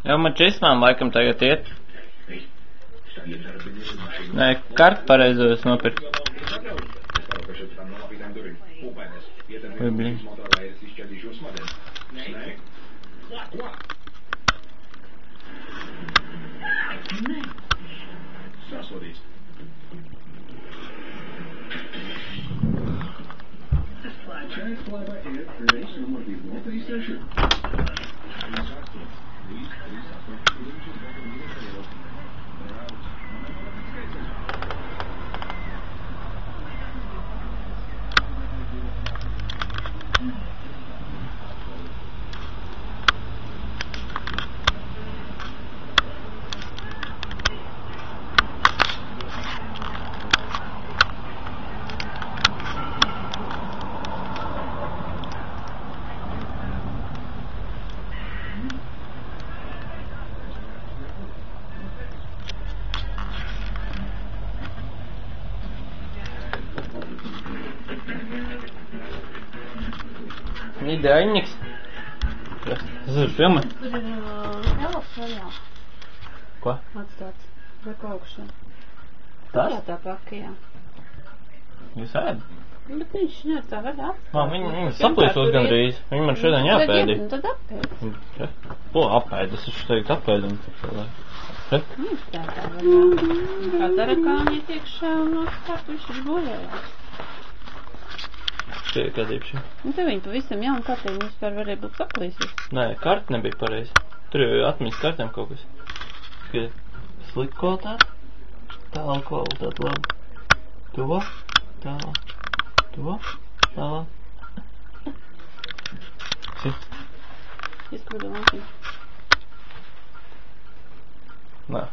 Jau man čismām laikam tagad iet. Nē, kartu pareizo es nopirku. Oi, blin. Idejniks. Tas ir filma? Tur ir Elas vaļā. Ko? Atstāts. Reku augšā. Tas? Jā, tā paka, jā. Jūs ēd? Bet viņš nevar tā vaļā. Viņi saplīsos gandrīz. Viņi man šodien jāpēdī. Tad apēd. Ko apēd? Es taču teikt apēdam. Viņš tā vaļā. Kā tarakāni iet iekšā un atkārt viņš ir bojājā. Šie ir kādīpši. Un te viņi pavisam jaunu kartē, viņi vispār varēja būt saplīsies. Nē, karta nebija pareizi. Tur jau atmiņas kartēm kaut kas. Slikta kvalitāte. Tālāk kvalitāte labi. To. Tālāk. To. Tālāk. Sit. Izkrudo mašīnu. Nē.